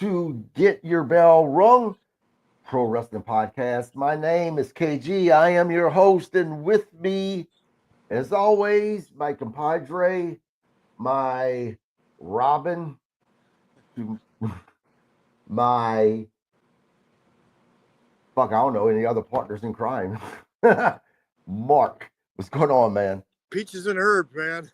to Get Your Bell Rung Pro Wrestling Podcast. My name is KG. I am your host, and with me, as always, my compadre, my Robin, my I don't know any other partners in crime. Mark, what's going on, man? Peaches and herbs, man.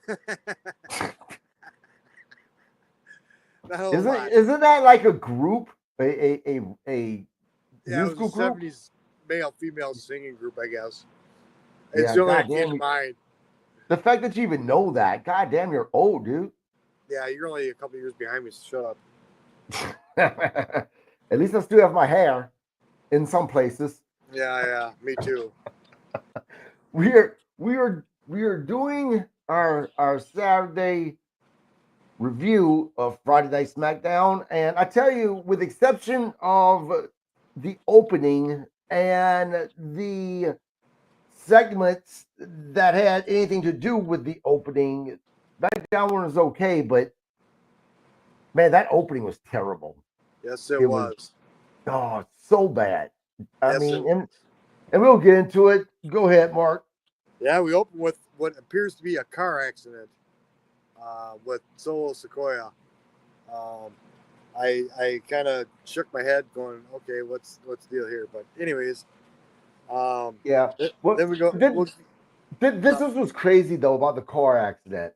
Not a lot. Isn't that like a group, a Yeah, it was musical a group? 70s male female singing group, I guess. It's Yeah, the only that came to goddamn. mind. The fact that you even know that, goddamn, you're old, dude. Yeah, you're only a couple years behind me, so shut At least I still have my hair in some places. up. Yeah, me too. We are doing our Saturday review of Friday Night Smackdown, and I tell you, with exception of the opening and the segments that had anything to do with the opening, SmackDown one was okay, but man, that opening was terrible. Yes, it It was was. so bad. I Yes, it mean, was. and we'll get into it. Go ahead, Mark. Yeah, we opened with what appears to be a car accident with Solo Sequoia. Um, I kind of shook my head, going, "Okay, what's the deal here?" But anyways, Yeah. What then we go. We'll, this was crazy though about the car accident.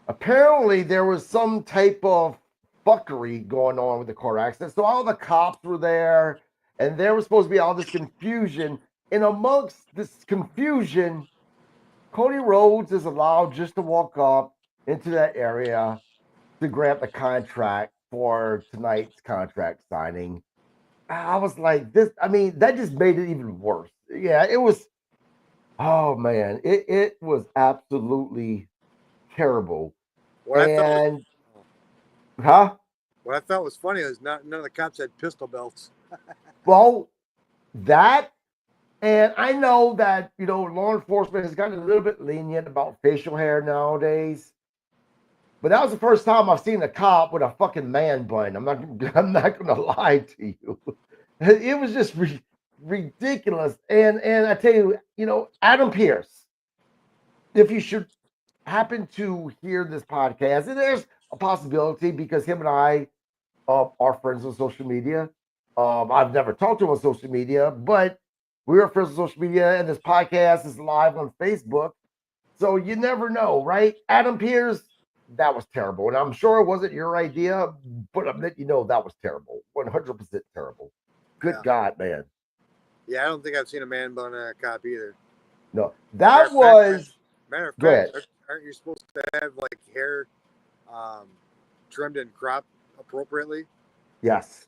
Apparently, there was some type of fuckery going on with the car accident. So all the cops were there, and there was supposed to be all this confusion. And amongst this confusion, Cody Rhodes is allowed just to walk up into that area to grab the contract for tonight's contract signing. I was like, this, I mean, that just made it even worse. Yeah, it was, oh man, it was absolutely terrible. what I thought was And, huh? what I thought was funny is none of the cops had pistol belts. Well, that, and I know that, law enforcement has gotten a little bit lenient about facial hair nowadays. But that was the first time I've seen a cop with a fucking man bun. I'm not gonna lie to you. It was just ridiculous. And I tell you, Adam Pierce, if you should happen to hear this podcast, and there's a possibility because him and I are friends on social media. I've never talked to him on social media, but we are friends on social media, and this podcast is live on Facebook. So you never know, right? Adam Pierce, that was terrible. And I'm sure it wasn't your idea, but I'm letting you know that was terrible. 100% terrible. Good Yeah, God, man. yeah. I don't think I've seen a man bun a cop either. No, Matter that of fact, was, matter of go fact, ahead. aren't you supposed to have like hair um, trimmed and cropped appropriately? Yes.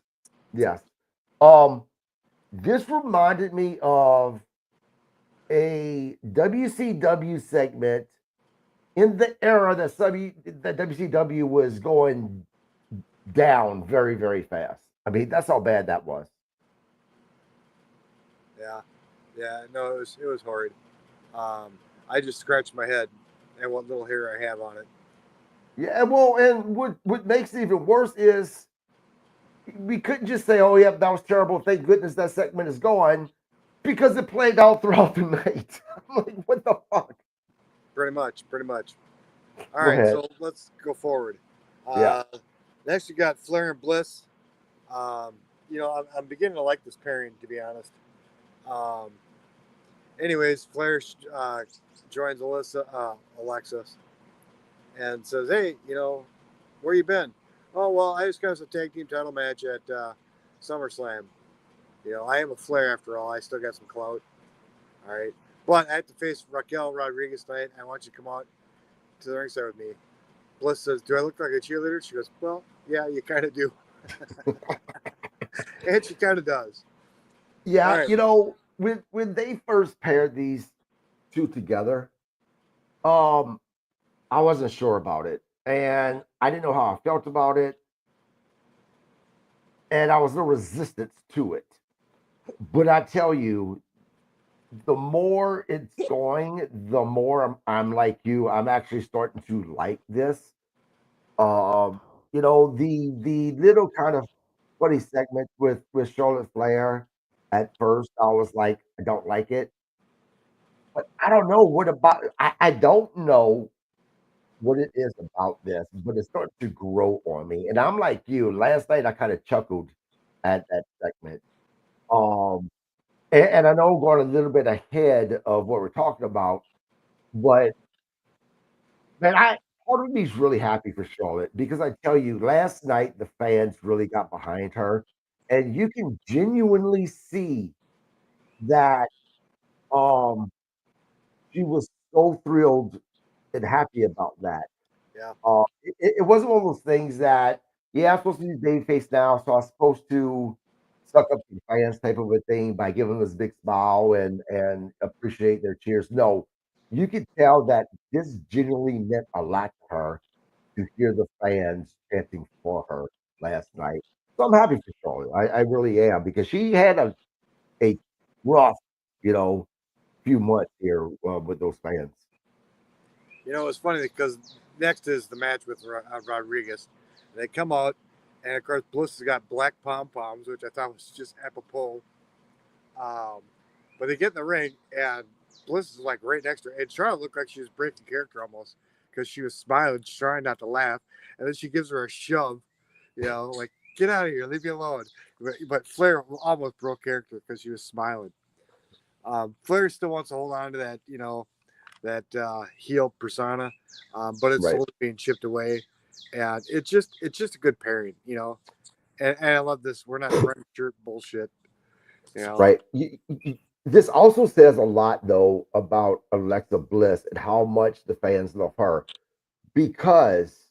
Yes. Um, this reminded me of a WCW segment in the era that WCW was going down very, very fast. I mean, that's how bad that was. Yeah, yeah. No, it was horrid. Um, I just scratched my head and what little hair I have on it. Yeah, well, and what makes it even worse is we couldn't just say, "Oh, yeah, that was terrible. Thank goodness that segment is gone," because it played out throughout the night. I'm like, what the fuck? Pretty much, pretty much. All Go right, ahead. so let's go forward. Yeah. Next, you got Flair and Bliss. I'm beginning to like this pairing, to be honest. Um, anyways, Flair joins Alexis, and says, "Hey, where you been? Oh, well, I just got us a tag team title match at SummerSlam. I am a Flair after all. I still got some clout. All right, but I have to face Raquel Rodriguez tonight. I want you to come out to the ringside with me." Bliss says, "Do I look like a cheerleader?" She goes, "Well, yeah, you kind of do," and she kind of does. All Yeah, right, when they first paired these two together, um, I wasn't sure about it, and I didn't know how I felt about it, and I was a little resistant to it. But I tell you, the more it's going, the more I'm like you. I'm actually starting to like this. Um, the little kind of funny segment with Charlotte Flair. At first, I was like, I don't like it, but I don't know what about. I don't know what it is about this, but it's starting to grow on me. And I'm like you. Last night, I kind of chuckled at that segment. Um, and I know I'm going a little bit ahead of what we're talking about, but man, I part of me's really happy for Charlotte because I tell you, last night the fans really got behind her, and you can genuinely see that um she was so thrilled and happy about that. Yeah. It wasn't one of those things that, yeah, I'm supposed to use babyface now, so I'm supposed to suck up to the fans type of a thing by giving them this big smile and appreciate their cheers. No, you could tell that this genuinely meant a lot to her to hear the fans chanting for her last night. So I'm happy for Charlotte. I really am because she had a rough, you know, few months here with those fans. It's funny because next is the match with Rodriguez. They come out, and of course, Bliss has got black pom poms, which I thought was just apropos. Um, but they get in the ring, and Bliss is like right next to her. And Charlotte looked like she was breaking character almost because she was smiling, trying not to laugh. And then she gives her a shove, like, get out of here, leave me alone. But Flair almost broke character because she was smiling. Flair still wants to hold on to that, that heel persona, but it's Right. slowly being chipped away, and it's just a good pairing. And I love this. We're not red shirt bullshit, you know. Right. This also says a lot, though, about Alexa Bliss and how much the fans love her because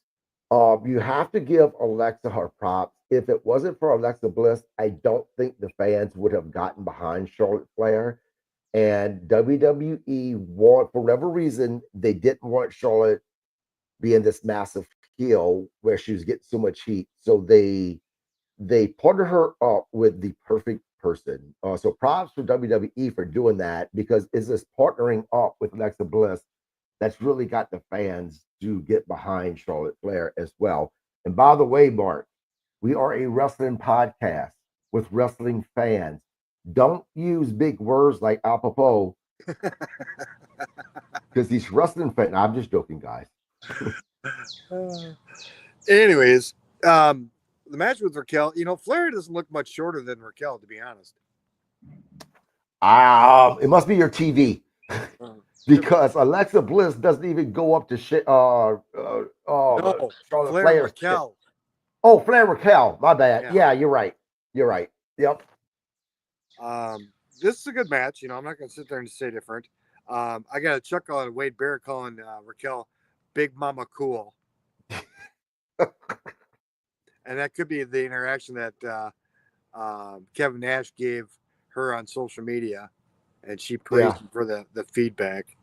you have to give Alexa her props. If it wasn't for Alexa Bliss, I don't think the fans would have gotten behind Charlotte Flair. And WWE want, for whatever reason, they didn't want Charlotte being this massive heel where she was getting so much heat. So they partnered her up with the perfect person. So props for WWE for doing that because it's this partnering up with Alexa Bliss that's really got the fans to get behind Charlotte Flair as well. And by the way, Mark, we are a wrestling podcast with wrestling fans. Don't use big words like apropos because these wrestling fans. I'm just joking, guys. Anyways, the match with Raquel, Flair doesn't look much shorter than Raquel, to be honest. It must be your TV. Uh, Because Alexa Bliss doesn't even go up to no, Charlotte Flair and Flair's chin. Raquel. Oh, Flair Raquel. My bad. Yeah. Yeah, you're right. You're right. Yep. This is a good match. I'm not going to sit there and say different. I got a chuckle on Wade Barrett calling Raquel Big Mama Cool. And that could be the interaction that Kevin Nash gave her on social media, and she praised Yeah. him for the feedback.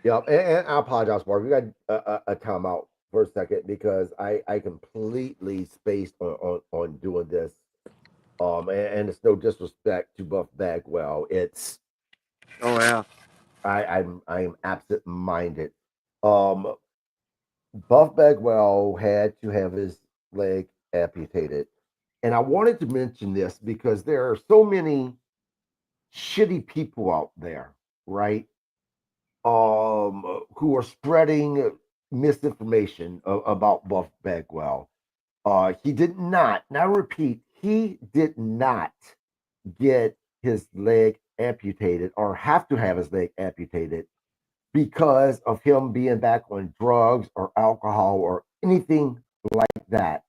Yep. And I apologize, Mark. We got a timeout for a second because I completely spaced on doing this. And it's no disrespect to Buff Bagwell. It's Oh yeah, I'm absent minded. Um, Buff Bagwell had to have his leg amputated. And I wanted to mention this because there are so many shitty people out there, right? Who are spreading misinformation about Buff Bagwell. He did not, and I repeat, he did not get his leg amputated or have to have his leg amputated because of him being back on drugs or alcohol or anything like that.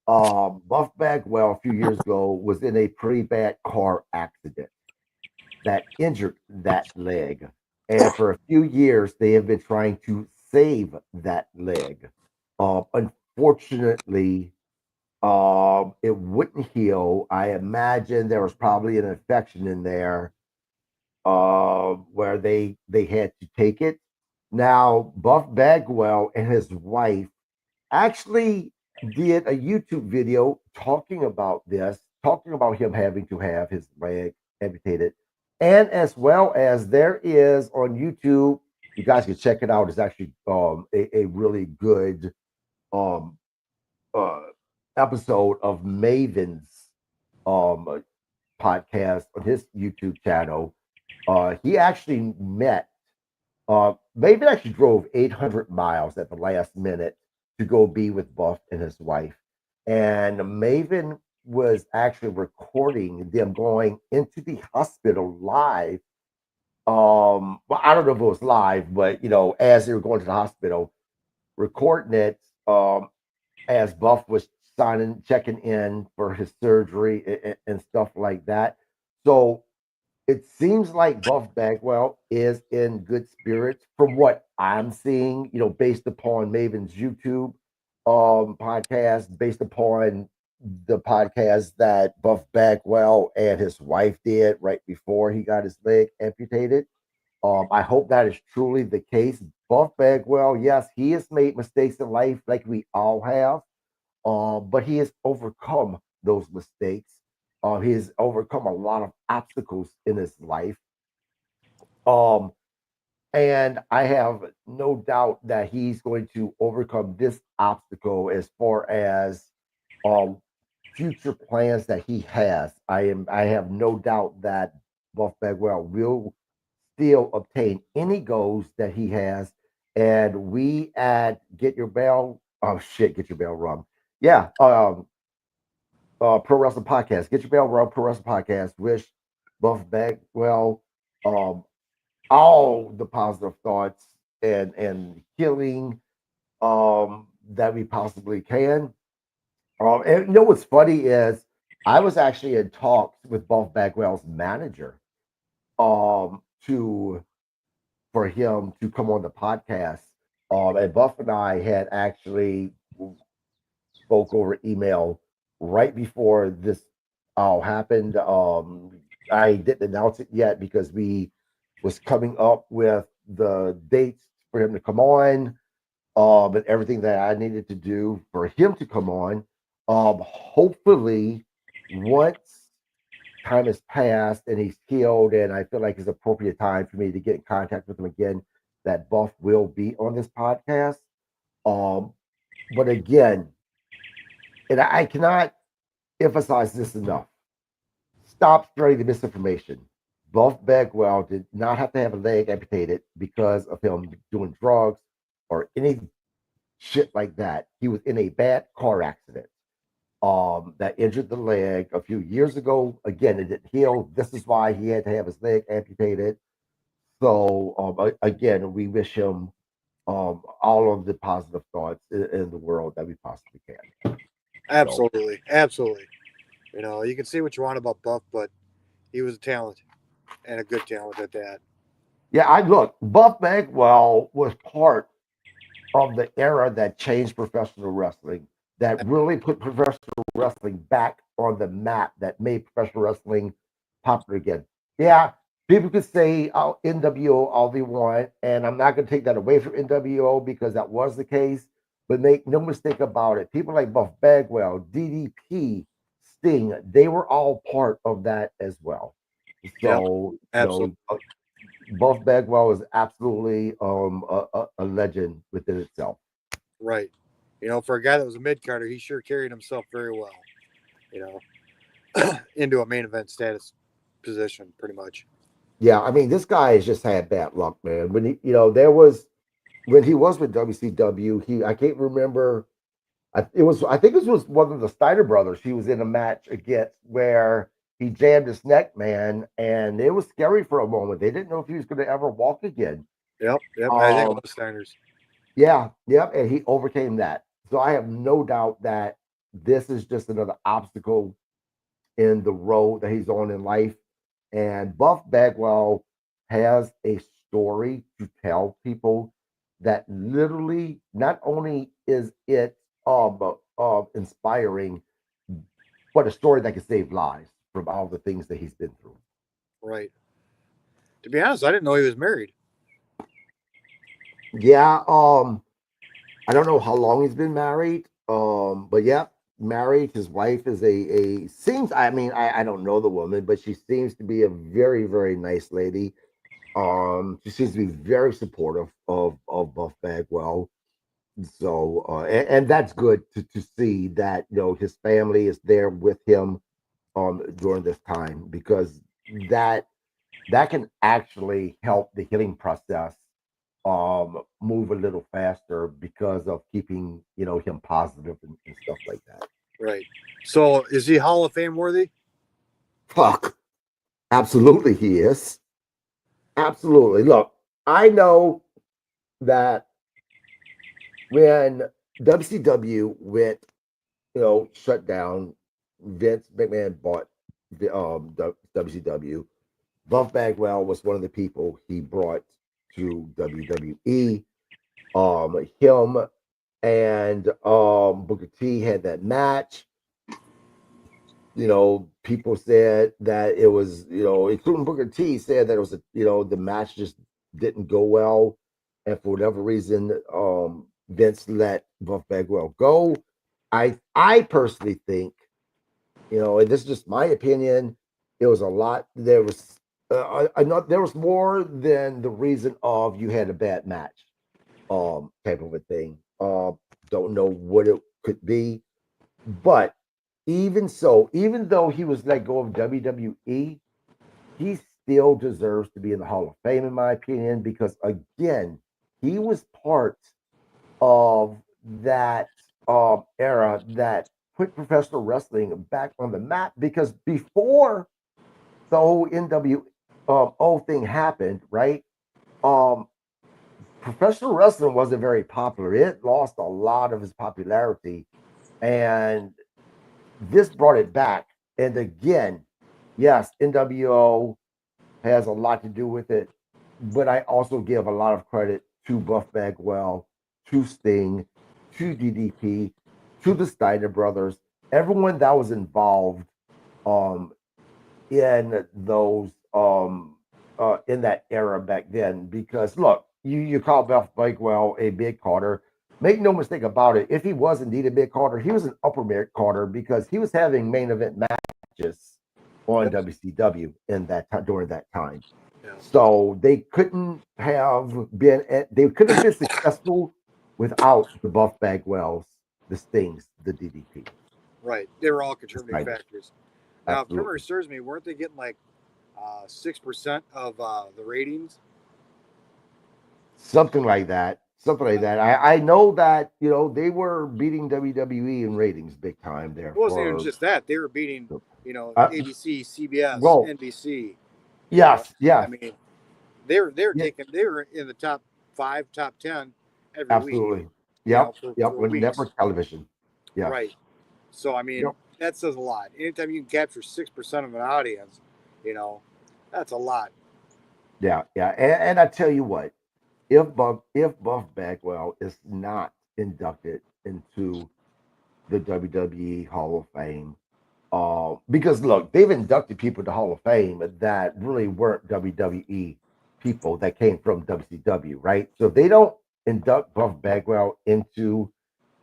Buff Bagwell a few years ago was in a pretty bad car accident that injured that leg. And for a few years, they have been trying to save that leg. Unfortunately, it wouldn't heal. I imagine there was probably an infection in there where they had to take it. Now, Buff Bagwell and his wife actually did a YouTube video talking about this, talking about him having to have his leg amputated. And as well as there is on YouTube, you guys can check it out. It's actually a really good um uh, episode of Maven's um podcast on his YouTube channel. He actually met Maven actually drove 800 miles at the last minute to go be with Buff and his wife. And Maven was actually recording them going into the hospital live. Well, I don't know if it was live, but as they were going to the hospital, recording it as Buff was checking in for his surgery and stuff like that. So it seems like Buff Bagwell is in good spirits from what I'm seeing, based upon Maven's YouTube podcast, based upon the podcast that Buff Bagwell and his wife did right before he got his leg amputated. I hope that is truly the case. Buff Bagwell, yes, he has made mistakes in life like we all have, but he has overcome those mistakes. He has overcome a lot of obstacles in his life. Um, and I have no doubt that he's going to overcome this obstacle as far as um, future plans that he has. I have no doubt that Buff Bagwell will still obtain any goals that he has. And we at Get Your Bell, oh shit, Get Your Bell Rum. Yeah, Pro Wrestling Podcast. Get Your Bell Rum Pro Wrestling Podcast. Wish Buff Bagwell um all the positive thoughts and healing that we possibly can. And what's funny is I was actually in talks with Buff Bagwell's manager to for him to come on the podcast. And Buff and I had actually spoke over email right before this all happened. I didn't announce it yet because we was coming up with the dates for him to come on, and everything that I needed to do for him to come on. Hopefully, once time has passed and he's healed, and I feel like it's appropriate time for me to get in contact with him again, that Buff will be on this podcast. Um, but again, and I cannot emphasize this enough. Stop spreading the misinformation. Buff Bagwell did not have to have a leg amputated because of him doing drugs or any shit like that. He was in a bad car accident that injured the leg a few years ago. Again, it didn't heal. This is why he had to have his leg amputated. So again, we wish him all of the positive thoughts in the world that we possibly can. So Absolutely, absolutely. You can see what you want about Buff, but he was a talent and a good talent at that. yeah, I look. Buff Bagwell was part of the era that changed professional wrestling, that really put professional wrestling back on the map, that made professional wrestling popular again. Yeah, people could say NWO all they want, and I'm not going to take that away from NWO because that was the case. But make no mistake about it, people like Buff Bagwell, DDP, Sting, they were all part of that as well. Yep, So, absolutely Buff Bagwell is absolutely a legend within itself. right. For a guy that was a mid carder, he sure carried himself very well. You into a main event status position, pretty much. Yeah, I mean, this guy has just had bad luck, man. When there was when he was with WCW, I can't remember. I think it was one of the Steiner brothers. He was in a match against where he jammed his neck, man, and it was scary for a moment. They didn't know if he was going to ever walk again. Yep, yep. I think it Um, was Steiner's. yeah, yep, and he overcame that. So I have no doubt that this is just another obstacle in the road that he's on in life. And Buff Bagwell has a story to tell people that literally not only is it inspiring, but a story that can save lives from all the things that he's been through. Right. To be honest, I didn't know he was married. Yeah, I don't know how long he's been married, but yeah, married. His wife is a seems. I mean, I don't know the woman, but she seems to be a very very nice lady. She seems to be very supportive of Buff Bagwell. So, and that's good to see that his family is there with him during this time, because that that can actually help the healing process move a little faster because of keeping him positive and stuff like that. Right. So is he Hall of Fame worthy? Fuck, absolutely he is. Absolutely. Look, I know that when WCW went, shut down, Vince McMahon bought the WCW. Buff Bagwell was one of the people he brought to WWE. Him and Booker T had that match. People said that it was, including Booker T, said that it was the match just didn't go well, and for whatever reason, Vince let Buff Bagwell go. I personally think, and this is just my opinion, it was a lot. There was there was more than the reason of you had a bad match, type of a thing. Don't know what it could be, but even so, even though he was let go of WWE, he still deserves to be in the Hall of Fame, in my opinion, because again, he was part of that era that put professional wrestling back on the map. Because before the whole NWO thing happened, right? Um, Professional wrestling wasn't very popular. It lost a lot of its popularity, and this brought it back. And again, yes, NWO has a lot to do with it, but I also give a lot of credit to Buff Bagwell, to Sting, to DDP, to the Steiner brothers, everyone that was involved um, in those in that era back then. Because look, you call Buff Bakewell a mid Carter. Make no mistake about it. If he was indeed a mid Carter, he was an upper mid Carter, because he was having main event matches on Yep. WCW in that time, during that time. Yeah. So they couldn't have been successful without the Buff Bagwells, the Stings, the DDP. Right. They were all The contributing Steiners. factors. Now, if memory Absolutely. serves me, weren't they getting like 6% of the ratings? Something like that. Something like that. I know that they were beating WWE in ratings big time there It wasn't even for. just that; they were beating, Uh, ABC, CBS, well, NBC. yes, I yes, mean, they were yeah, taking they were in the top 5, top 10 every week. absolutely. Yep, yep. For With weeks. network television. Yes. Right. So I mean, Yep. that says a lot. Anytime you can capture 6% of an audience, you know, that's a lot. Yeah, yeah. And I tell you what, if Buff Bagwell is not inducted into the WWE Hall of Fame, because look, they've inducted people to Hall of Fame that really weren't WWE people that came from WCW, right? So if they don't induct Buff Bagwell into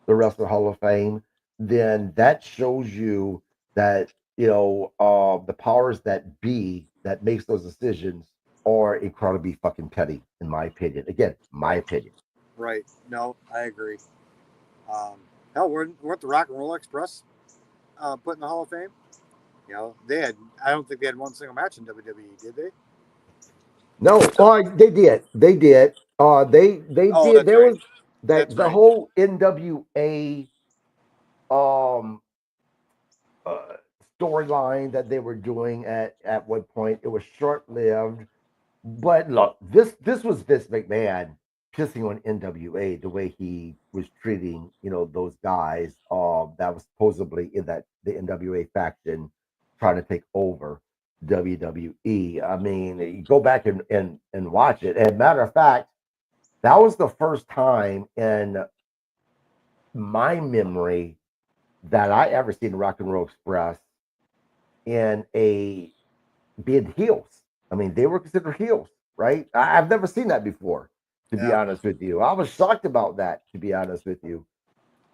the Wrestling Hall of Fame, then that shows you that the powers that be that makes those decisions are incredibly fucking petty, in my opinion. Again, my opinion. Right. No, I agree. Um, Hell, weren't the Rock and Roll Express put in the Hall of Fame? They had. I don't think they had one single match in WWE, did they? No, they did. They did. They Oh, did. that's There right. was that That's the right. whole NWA um uh, storyline that they were doing at one point. It was short lived. But look, this was Vince McMahon pissing on NWA the way he was treating those guys that was supposedly in that the NWA faction trying to take over WWE. I mean, you go back and watch it. And matter of fact, that was the first time in my memory that I ever seen Rock and Roll Express in a being heels. I mean, they were considered heels, right? I've never seen that before, to be Yeah. honest with you. I was shocked about that, to be honest with you.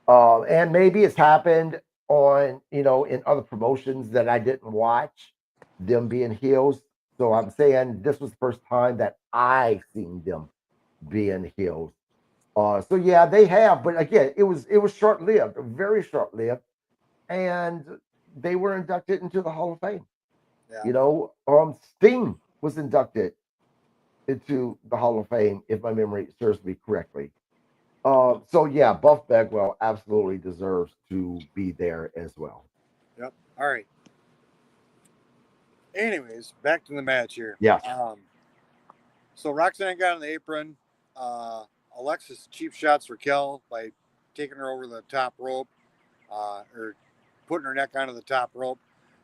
And maybe it's happened on, in other promotions that I didn't watch, them being heels. So I'm saying this was the first time that I seen them being heels. So yeah, they have, but again, it was short lived, very short lived, and they were inducted into the Hall of Fame. Yeah. Sting was inducted into the Hall of Fame, if my memory serves me correctly. So yeah, Buff Bagwell absolutely deserves to be there as well. Yep. All right. Anyways, back to the match here. Yes, So Roxanne got on the apron. Alexis cheap shots Raquel by taking her over the top rope, or putting her neck onto the top rope.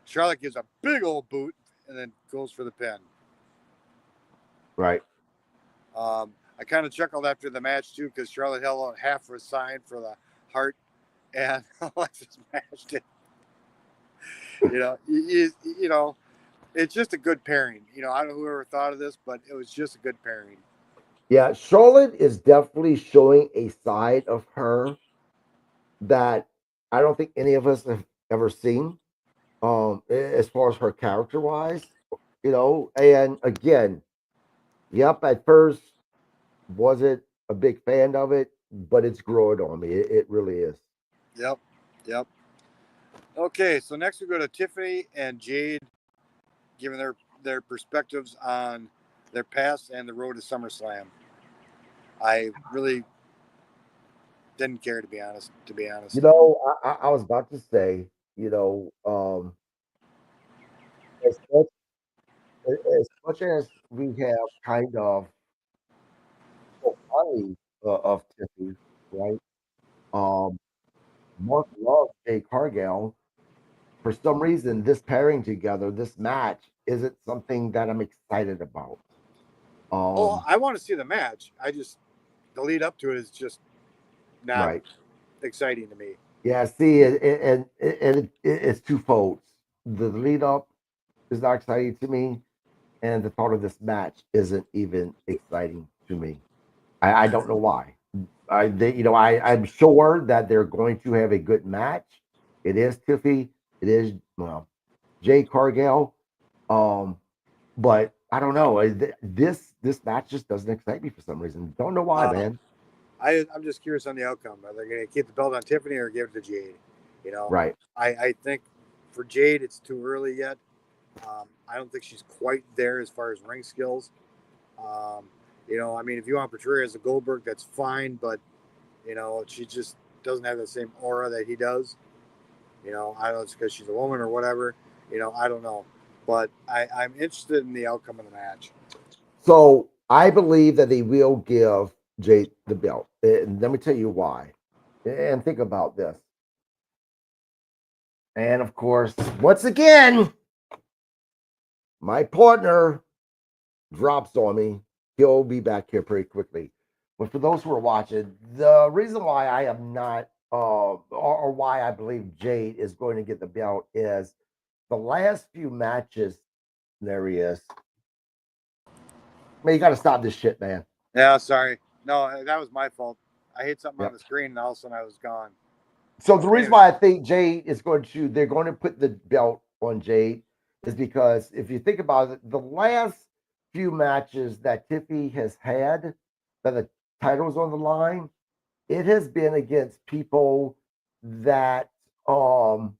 Charlotte gives a big old boot and then goes for the pin. right. I kind of chuckled after the match too because Charlotte held out half of a sign for the heart, and Alexis mashed it. You know, it's just a good pairing. I don't know whoever thought of this, but it was just a good pairing. Yeah, Charlotte is definitely showing a side of her that I don't think any of us have ever seen. As far as her character wise, and again, yep, at first wasn't a big fan of it, but it's growing on me. It really is. Yep, yep. Okay, so next we go to Tiffany and Jade, giving their perspectives on their past and the road to SummerSlam. I really didn't care to be honest. To be honest. I was about to say, as much, as much as we have kind of spoke highly of Tiffany, right? Um, Mark loves Jay Cargill. For some reason, this pairing together, this match, isn't something that I'm excited about. Oh, Um, I want to see the match. The lead up to it is just not right. exciting to me. Yeah, see, it's twofold. The lead up is not exciting to me, and the thought of this match isn't even exciting to me. I don't know why. I'm sure that they're going to have a good match. It is Tiffy. It is Jay Cargill. Um, but I don't know. This match just doesn't excite me for some reason. Don't know why, Uh, man. I'm just curious on the outcome. Are they going to keep the belt on Tiffany or give it to Jade? You know, Right. I think for Jade it's too early yet. I don't think she's quite there as far as ring skills. Um, I mean, if you want to portray her as a Goldberg, that's fine, but she just doesn't have the same aura that he does. I don't know, it's because she's a woman or whatever. I don't know, but I'm interested in the outcome of the match. So I believe that they will give Jay the belt. And let me tell you why. And think about this. And of course, once again, my partner drops on me. He'll be back here pretty quickly. But for those who are watching, the reason why I am not, or why I believe Jade is going to get the belt is the last few matches. There he is. Man, you got to stop this shit, man. Yeah, sorry. No, that was my fault. I hit something on Yep. the screen and all of a sudden I was gone. So the reason Anyways, why I think Jade is they're going to put the belt on Jade is because if you think about it, the last few matches that Tiffy has had, that the title's on the line, it has been against people that, um,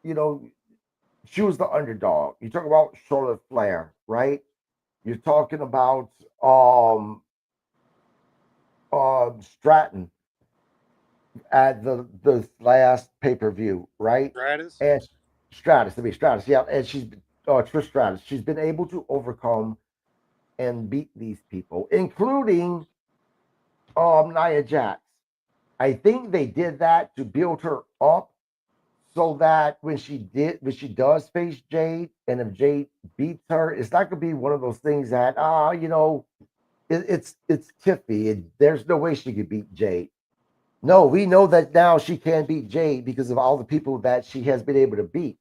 you know, she was the underdog. You talk about Charlotte Flair, right? You're talking about Stratton at the last pay per view, right? Stratus. And Stratus, to be Stratus, yeah, and she's Trish Stratus. She's been able to overcome and beat these people, including Nia Jax. I think they did that to build her up so that when she does face Jade, and if Jade beats her, it's not gonna be one of those things that it's Tiffy. There's no way she could beat Jade. No, we know that now she can beat Jade because of all the people that she has been able to beat.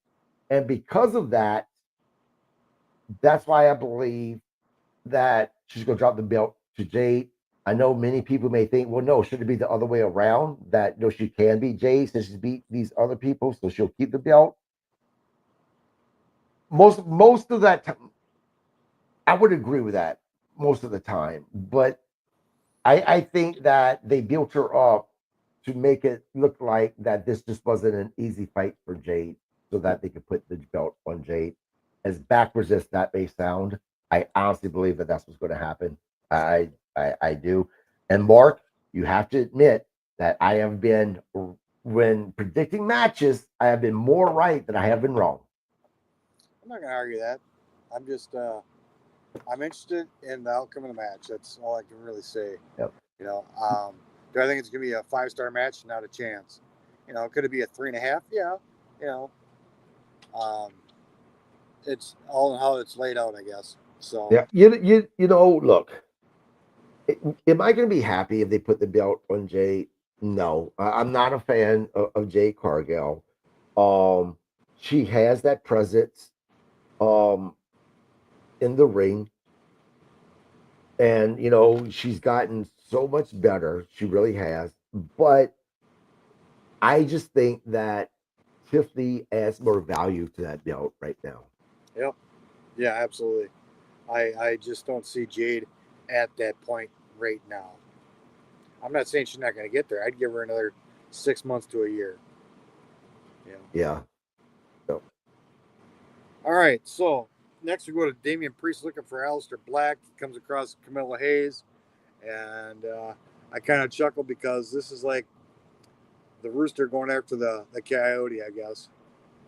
And because of that, that's why I believe that she's going to drop the belt to Jade. I know many people may think, well, no, should it be the other way around? That no, she can beat Jade since she's beat these other people, so she'll keep the belt. Most of that time, I would agree with that most of the time, but I think that they built her up to make it look like that this just wasn't an easy fight for Jade, so that they could put the belt on Jade. As backwards as that may sound, I honestly believe that that's what's going to happen. I do. And Mark, you have to admit that I have been, when predicting matches, I have been more right than I have been wrong. I'm not gonna argue that. I'm just I'm interested in the outcome of the match. That's all I can really say. Yep. You know, do I think it's gonna be a 5-star match? Not a chance. You know, could it be a 3.5? Yeah. You know, um, it's all in how it's laid out, I guess. So Yeah, look, am I going to be happy if they put the belt on Jade? No, I'm not a fan of Jade Cargill. Um, she has that presence um in the ring, and she's gotten so much better. She really has. But I just think that Tiffany adds more value to that belt right now. yep, yeah, absolutely. I just don't see Jade at that point right now. I'm not saying she's not going to get there. I'd give her another 6 months to a year. You know. Yeah. So, All right, so next we go to Damian Priest looking for Aleister Black. He comes across Camilla Hayes, and I kind of chuckle because this is like the rooster going after the coyote, I guess.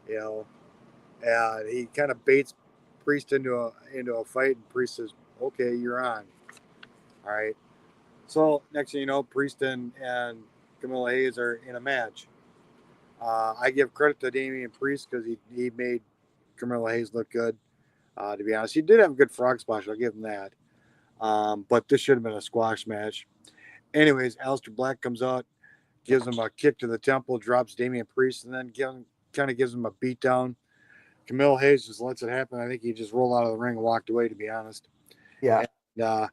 You know, and he kind of baits Priest into a fight, and Priest says, "Okay, you're on." All right. So next thing you know, Priest and Camilla Hayes are in a match. I give credit to Damian Priest because he made Camilla Hayes look good. To be honest, he did have a good frog splash. I'll give him that. But this should have been a squash match. Anyways, Aleister Black comes out, gives him a kick to the temple, drops Damian Priest, and then kind of gives him a beatdown. Camille Hayes just lets it happen. I think he just rolled out of the ring and walked away, to be honest. yeah. And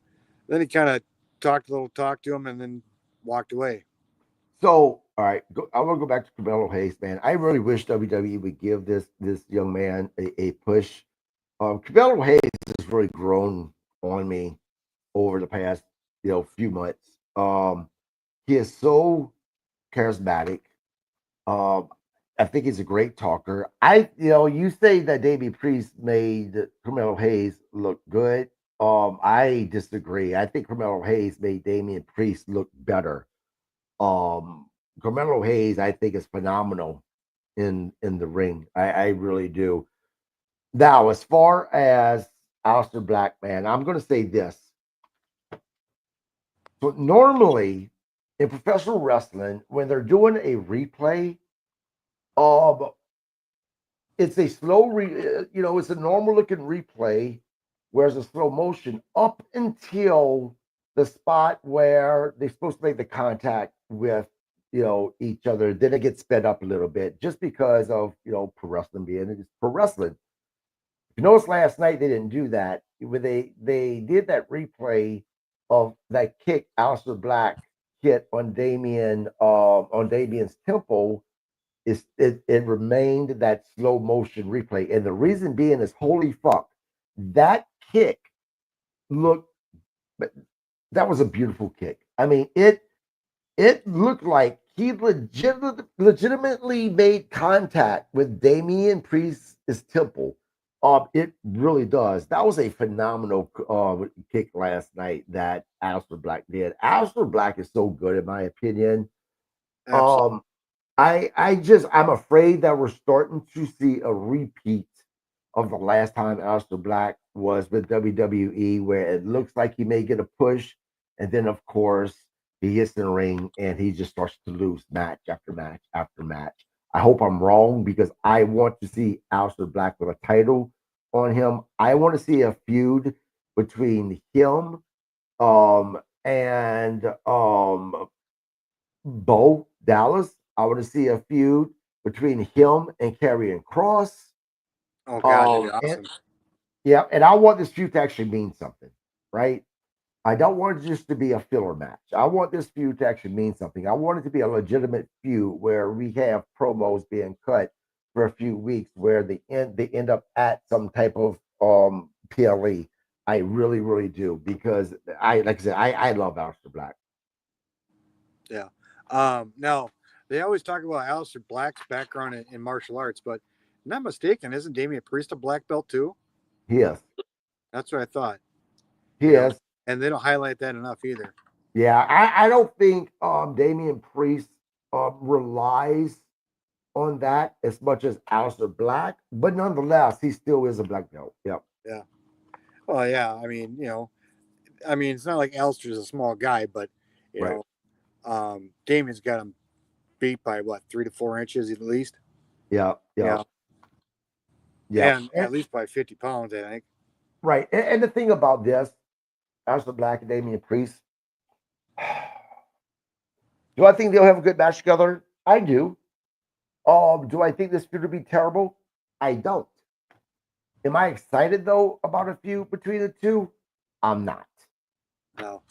then he kind of talked a little talk to him and then walked away. So, all right, I want to go back to Carmelo Hayes, man. I really wish WWE would give this young man a push. Carmelo Hayes has really grown on me over the past few months. He is so charismatic. Um, I think he's a great talker. You say that Davey Priest made Carmelo Hayes look good. I disagree. I think Carmelo Hayes made Damian Priest look better. Carmelo Hayes, I think, is phenomenal in the ring. I really do. Now, as far as Aleister Black, man, I'm going to say this. So normally in professional wrestling, when they're doing a replay, um, it's a it's a normal looking replay, whereas a slow motion up until the spot where they're supposed to make the contact with each other. Then it gets sped up a little bit just because of pro wrestling being it's pro wrestling. You notice last night they didn't do that. When they did that replay of that kick Aleister Black hit on Damien's temple, it remained that slow motion replay. And the reason being is holy fuck, that kick looked that was a beautiful kick. I mean, it looked like he legitimately made contact with Damian Priest's temple. It really does. That was a phenomenal kick last night that Aleister Black did. Aleister Black is so good, in my opinion. Absolutely. Um, I'm afraid that we're starting to see a repeat of the last time Aleister Black was with WWE, where it looks like he may get a push, and then of course he gets in the ring and he just starts to lose match after match after match. I hope I'm wrong because I want to see Aleister Black with a title on him. I want to see a feud between him and Bo Dallas. I want to see a feud between him and Karrion Cross. Oh God, that'd be And awesome. yeah, and I want this feud to actually mean something, right? I don't want it just to be a filler match. I want this feud to actually mean something. I want it to be a legitimate feud where we have promos being cut for a few weeks, where they end up at some type of PLE. I really, really do, because like I said, I love Aleister Black. Yeah. Now they always talk about Aleister Black's background in martial arts, but not mistaken, isn't Damian Priest a black belt too? He is. That's what I thought. He You know, is. and they don't highlight that enough either. Yeah, I don't think Damian Priest relies on that as much as Aleister Black, but nonetheless, he still is a black belt. Yep. Yeah. Well, yeah. I mean, it's not like Aleister's a small guy, but you Right. know, Damian's got him beat by what 3 to 4 inches at least. Yep. Yeah, Yep. Yep. and at least by 50 pounds, I think. Right. And the thing about this, Aleister Black and Damian Priest, do I think they'll have a good match together? I do. Do I think this feud will be terrible? I don't. Am I excited though about a feud between the two? I'm not. No,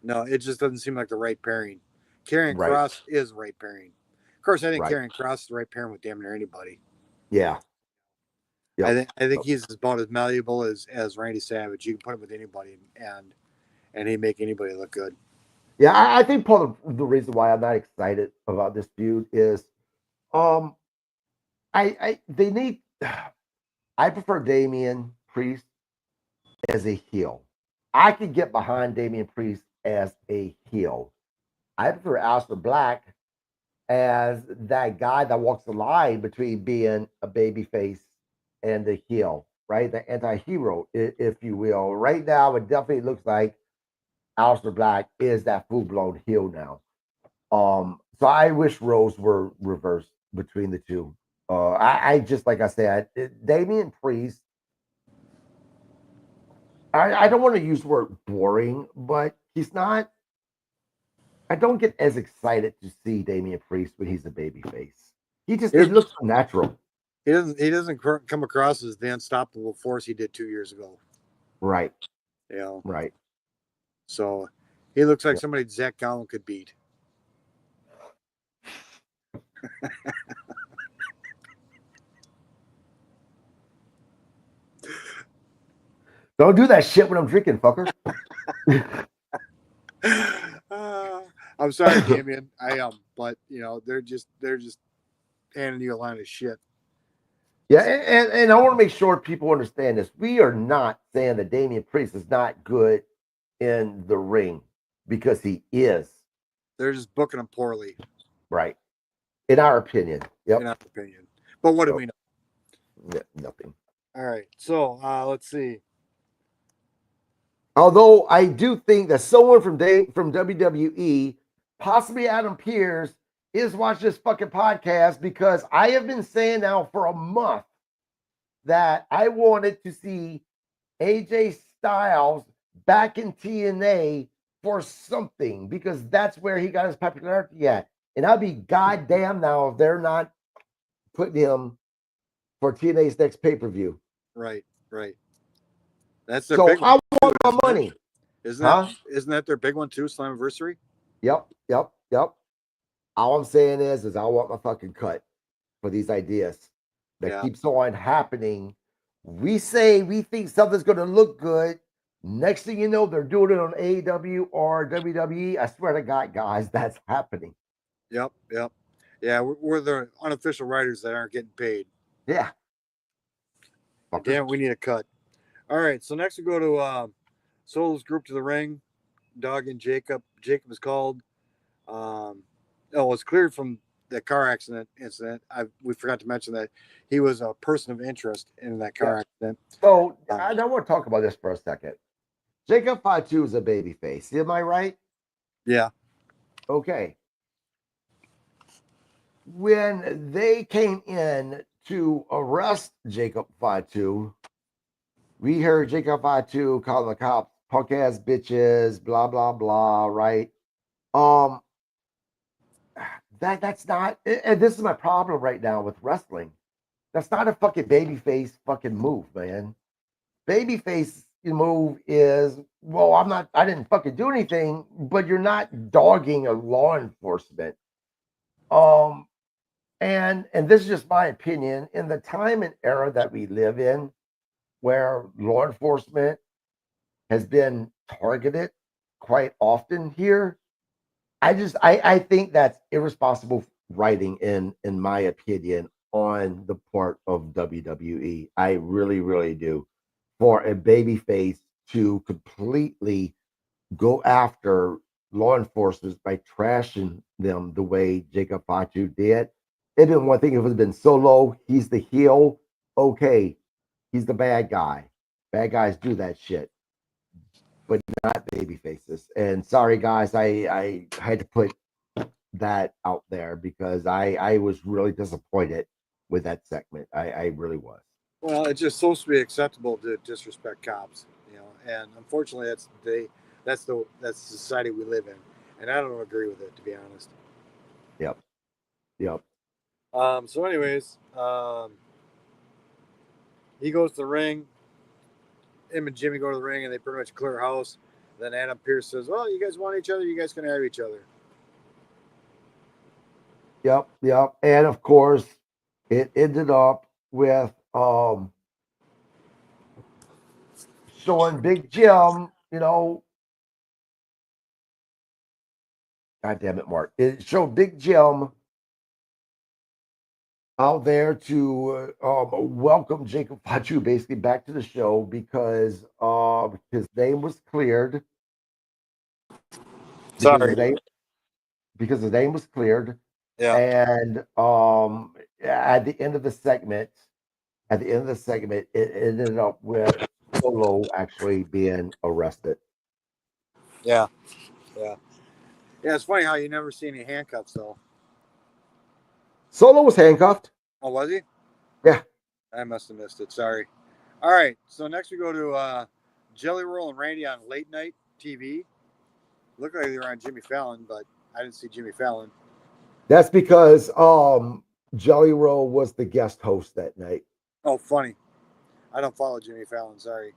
no, it just doesn't seem like the right pairing. Karrion Right. Cross is the right pairing. Of course, I think Right. Karrion Cross is the right pairing with damn near anybody. Yeah. Yep. I think he's about as malleable as Randy Savage. You can put him with anybody, and he make anybody look good. Yeah, I think part of the reason why I'm not excited about this feud is um I they need I prefer Damian Priest as a heel. I could get behind Damian Priest as a heel. I prefer Aleister Black as that guy that walks the line between being a babyface and a heel, right? The anti-hero, if you will. Right now, it definitely looks like Aleister Black is that full-blown heel now. So I wish roles were reversed between the two. I just, like I said, Damian Priest. I don't want to use the word boring, but he's not. I don't get as excited to see Damian Priest when he's a babyface. It looks so natural. He doesn't come across as the unstoppable force he did 2 years ago. Right. You know, Right. so he looks like Yeah. somebody Zach Gowen could beat. Don't do that shit when I'm drinking, fucker. I'm sorry, Damian. I am, but you know they're just handing you a line of shit. Yeah, and I want to make sure people understand this. We are not saying that Damian Priest is not good in the ring, because he is. They're just booking him poorly, Right. In our opinion. in Yep. our opinion. But what do So, we know? nothing. All right, so let's see. Although I do think that someone from WWE, possibly Adam Pearce, is watching this fucking podcast, because I have been saying now for a month that I wanted to see AJ Styles back in TNA for something, because that's where he got his popularity at. And I'd be goddamn now if they're not putting him for TNA's next pay-per-view. Right. That's their So big one. I want my Isn't it? money. Isn't that their big one too? Slammiversary. Yep. All I'm saying is I want my fucking cut for these ideas that Yeah. keeps on happening. We say we think something's going to look good. Next thing you know, they're doing it on AEW or WWE. I swear to God, guys, that's happening. Yep. Yeah, we're the unofficial writers that aren't getting paid. Yeah. Damn, we need a cut. All right, so next we go to Solo's group to the ring. Dog and Jacob. Jacob is called. It's cleared from the car accident incident. We forgot to mention that he was a person of interest in that car accident. So I want to talk about this for a second. Jacob Fatu is a babyface. Am I right? Yeah. Okay. When they came in to arrest Jacob Fatu, we heard Jacob Fatu calling the cops punk ass bitches, blah blah blah, right? That's not, and this is my problem right now with wrestling. That's not a fucking babyface fucking move, man. Babyface move is, well, I didn't fucking do anything, but you're not dogging a law enforcement. And this is just my opinion. In the time and era that we live in, where law enforcement has been targeted quite often here. I think that's irresponsible writing in my opinion on the part of WWE. I really, really do. For a babyface to completely go after law enforcement by trashing them the way Jacob Fatu did. It'd been one thing if it had been Solo, he's the heel. Okay, he's the bad guy. Bad guys do that shit, but not baby faces. And sorry guys, I had to put that out there because I was really disappointed with that segment. I really was. Well, it's just supposed to be acceptable to disrespect cops, you know, and unfortunately, that's the society we live in, and I don't agree with it, to be honest. Yep. Yep. So, anyways, he goes to the ring. Him and Jimmy go to the ring, and they pretty much clear house. Then Adam Pearce says, "Well, you guys want each other. You guys can have each other." Yep. Yep. And of course, it ended up with showing Big Jim, God damn it, Mark. It showed Big Jim out there to welcome Jacob Fatu basically back to the show because his name was cleared. Because Sorry. his name because his name was cleared. Yeah. And at the end of the segment, it ended up with Solo actually being arrested. Yeah. Yeah. Yeah. It's funny how you never see any handcuffs though. Solo was handcuffed. Oh, was he? Yeah. I must have missed it. Sorry. All right. So next we go to Jelly Roll and Randy on late night TV. Looked like they were on Jimmy Fallon, but I didn't see Jimmy Fallon. That's because Jelly Roll was the guest host that night. Oh, funny. I don't follow Jimmy Fallon. Sorry.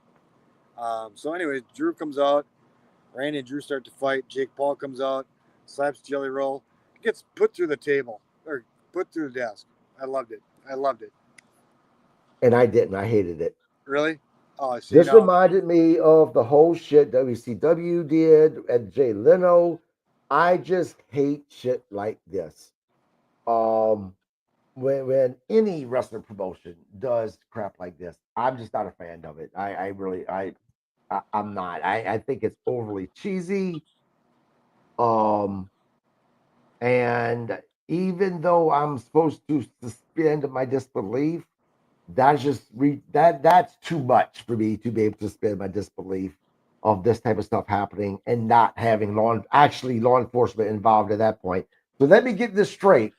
So, anyways, Drew comes out. Randy and Drew start to fight. Jake Paul comes out, slaps Jelly Roll, gets put through the table or put through the desk. I loved it. I loved it. And I didn't. I hated it. Really? Oh, see This now. reminded me of the whole shit WCW did at Jay Leno. I just hate shit like this. Um, when any wrestling promotion does crap like this, I'm just not a fan of it. I really I'm not. I think it's overly cheesy. Um, and even though I'm supposed to suspend my disbelief, that's too much for me to be able to suspend my disbelief of this type of stuff happening and not having law enforcement involved at that point. So let me get this straight.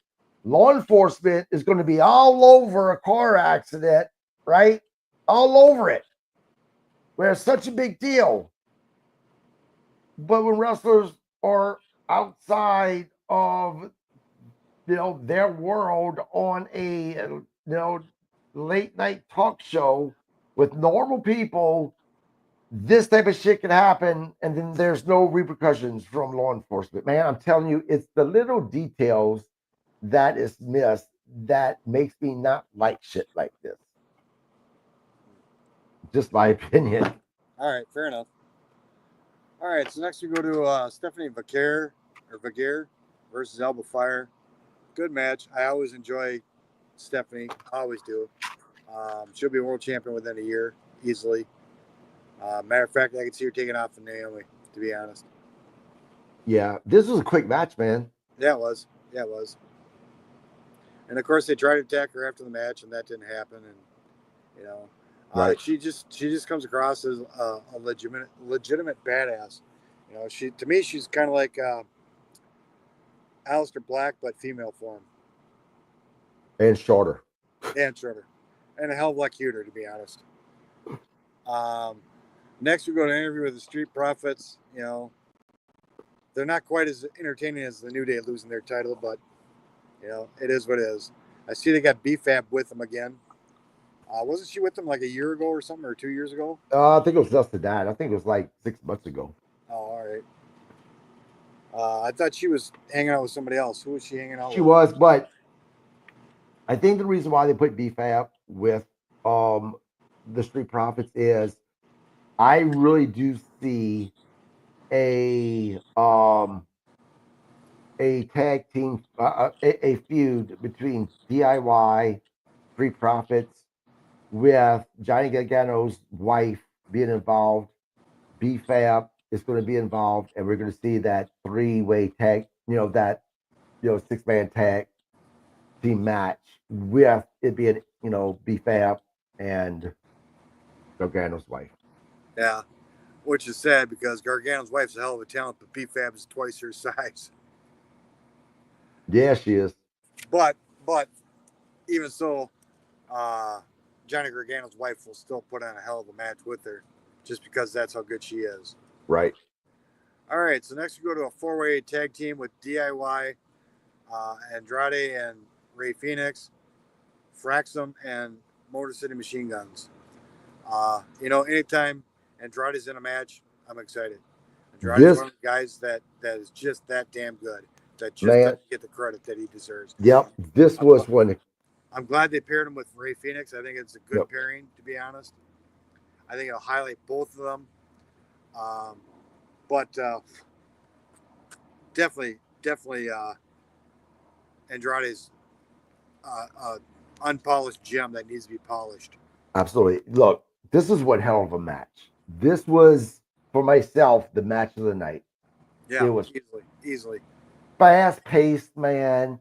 Law enforcement is going to be all over a car accident, right? All over it. Where it's such a big deal. But when wrestlers are outside of their world on a late night talk show with normal people, this type of shit can happen and then there's no repercussions from law enforcement. Man, I'm telling you, it's the little details that is missed that makes me not like shit like this. Just my opinion. All right, fair enough. All right, so next we go to Stephanie Vaquer versus Alba Fire. Good match. I always enjoy Stephanie. I always do. She'll be a world champion within a year, easily. Matter of fact, I can see her taking off of Naomi, to be honest. Yeah, this was a quick match, man. Yeah, it was. Yeah, it was. And of course, they tried to attack her after the match, and that didn't happen. And you know, Right. she just comes across as a legitimate badass. You know, to me she's kind of like Aleister Black, but female form And shorter. and shorter, and a hell of a lot cuter, to be honest. Um, Next, we go to an interview with the Street Profits. You know, they're not quite as entertaining as the New Day losing their title, but you know, it is what it is. I see they got BFAB with them again. Wasn't she with them like a year ago or something, or 2 years ago? I think it was just to that. I think it was like 6 months ago. Oh, all right. I thought she was hanging out with somebody else. Who was she hanging out She with? was, but I think the reason why they put BFAB with the Street Profits is I really do see a um a tag team a feud between DIY Street Profits with Johnny Gargano's wife being involved. BFAB is going to be involved, and we're going to see that three-way tag, that 6-man tag team match with it being BFAB and Gargano's wife. Yeah, which is sad because Gargano's wife's a hell of a talent, but PFAB is twice her size. Yeah, she is. But even so, uh, Johnny Gargano's wife will still put on a hell of a match with her, just because that's how good she is. Right. All right, so next we go to a four-way tag team with DIY, Andrade and Ray Phoenix, Fraxum, and Motor City Machine Guns. Anytime Andrade's in a match, I'm excited. Andrade's This one of the guys that is just that damn good, that just man, doesn't get the credit that he deserves. yep. This I'm, was one. I'm glad they paired him with Ray Phoenix. I think it's a good Yep. pairing, to be honest. I think it'll highlight both of them. But definitely, Andrade's unpolished gem that needs to be polished. Absolutely. Look, this is one hell of a match. This was for myself the match of the night. Yeah, it was easily fast paced, man.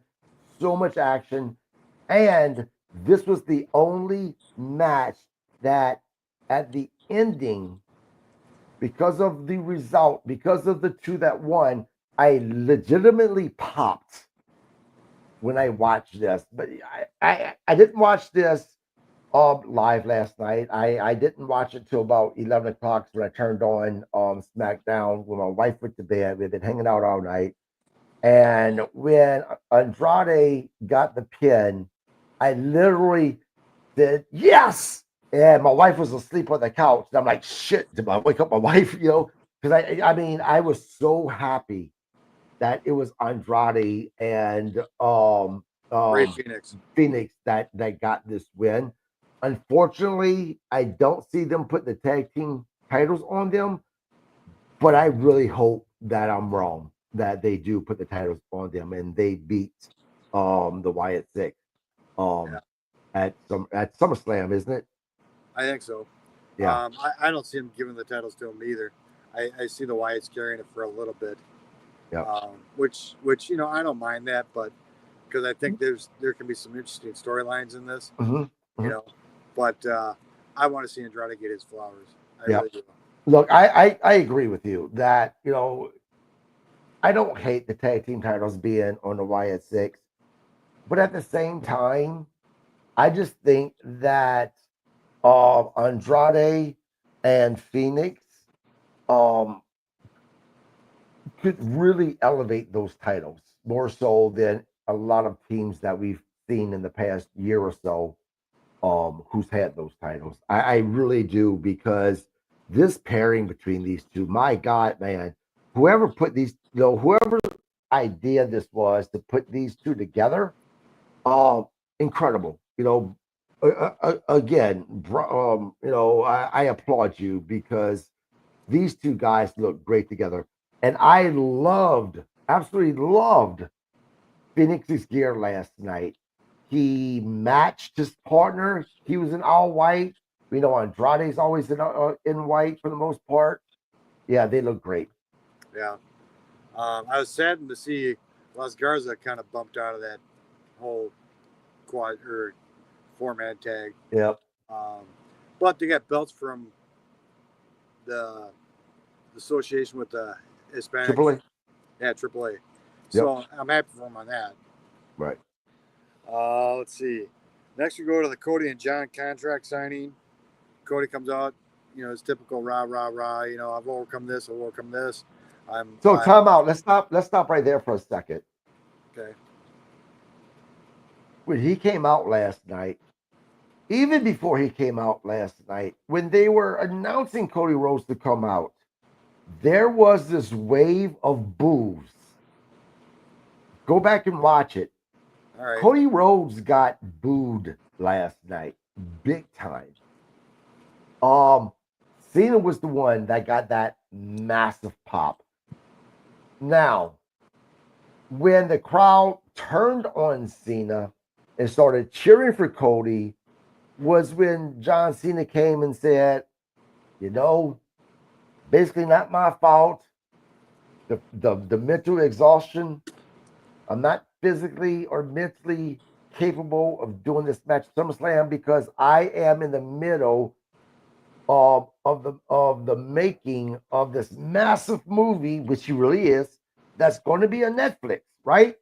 So much action, and this was the only match that at the ending, because of the result, because of the two that won, I legitimately popped when I watched this. But I didn't watch this live last night. I didn't watch it till about 11 o'clock when I turned on Smackdown when my wife went to bed. We've been hanging out all night. And when Andrade got the pin, I literally said, yes. And my wife was asleep on the couch. And I'm like, shit, did I wake up my wife? Because I was so happy that it was Andrade and Ray Phoenix that got this win. Unfortunately, I don't see them put the tag team titles on them, but I really hope that I'm wrong, that they do put the titles on them and they beat the Wyatt Six at SummerSlam, isn't it? I think so. Yeah. I don't see him giving the titles to him either. I see the Wyatts carrying it for a little bit. Yeah. Which I don't mind that, but because I think there can be some interesting storylines in this. Mm-hmm. But I want to see Andrade get his flowers. I really do. Look, I agree with you that I don't hate the tag team titles being on the Wyatt Six, but at the same time, I just think that Andrade and Phoenix could really elevate those titles more so than a lot of teams that we've seen in the past year or so who's had those titles. I really do, because this pairing between these two, my God, man, whoever put these, whoever idea this was to put these two together, incredible. Again, I applaud you because these two guys look great together. And I absolutely loved Phoenix's gear last night. He matched his partner. He was in all white. We know Andrade's always in white for the most part. Yeah, they look great. Yeah. I was saddened to see Las Garza kind of bumped out of that whole quad or 4-man tag. Yep. But they got belts from the association with the Hispanic. AAA. Yeah, AAA. So I'm happy for him on that. Right. Let's see. Next we go to the Cody and John contract signing. Cody comes out, his typical rah rah rah. I've overcome this. Time out. Let's stop right there for a second. Okay. When he came out last night, even before he came out last night, when they were announcing Cody Rhodes to come out, there was this wave of boos. Go back and watch it. All right. Cody Rhodes got booed last night, big time. Cena was the one that got that massive pop. Now, when the crowd turned on Cena and started cheering for Cody, was when John Cena came and said, you know, basically not my fault. The mental exhaustion. I'm not physically or mentally capable of doing this match at SummerSlam because I am in the middle of the making of this massive movie, which he really is, that's going to be on Netflix, right?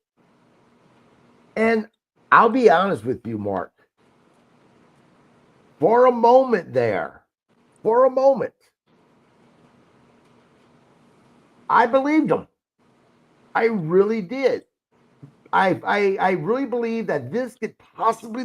And I'll be honest with you, Mark. For a moment there, for a moment, I believed him. I really did. I really believe that this could possibly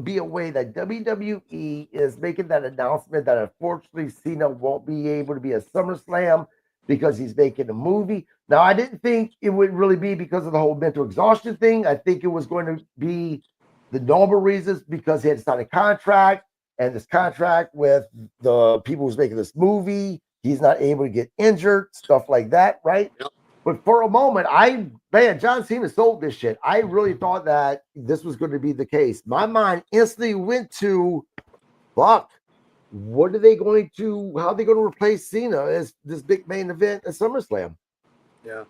be a way that WWE is making that announcement that unfortunately Cena won't be able to be a SummerSlam because he's making a movie. Now I didn't think it would really be because of the whole mental exhaustion thing. I think it was going to be the normal reasons because he had to sign a contract, and this contract with the people who's making this movie, he's not able to get injured, stuff like that, right? Yep. But for a moment, John Cena sold this shit. I really thought that this was going to be the case. My mind instantly went to, fuck, how are they going to replace Cena as this big main event at SummerSlam? Yeah.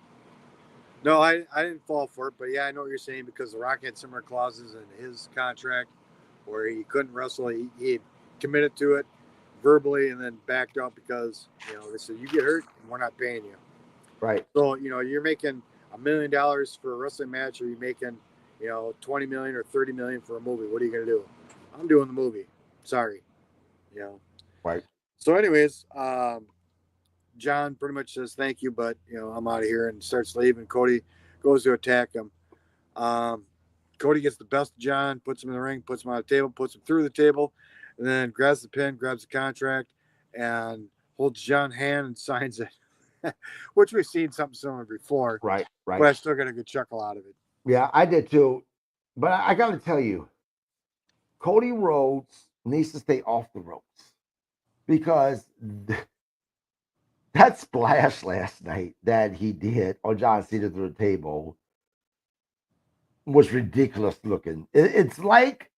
No, I didn't fall for it, but yeah, I know what you're saying because The Rock had similar clauses in his contract where he couldn't wrestle. He committed to it verbally and then backed out because they said you get hurt and we're not paying you. Right. So you're making $1 million for a wrestling match, or you're making 20 million or 30 million for a movie. What are you gonna do? I'm doing the movie. Sorry. Right. So, anyways, John pretty much says thank you, but I'm out of here and starts leaving. Cody goes to attack him. Cody gets the best of John, puts him in the ring, puts him on the table, puts him through the table, and then grabs the pin, grabs the contract, and holds John's hand and signs it, which we've seen something similar before. Right. But I still got a good chuckle out of it. Yeah, I did too. But I got to tell you, Cody Rhodes needs to stay off the ropes because that splash last night that he did on John Cena through the table was ridiculous looking. It's like,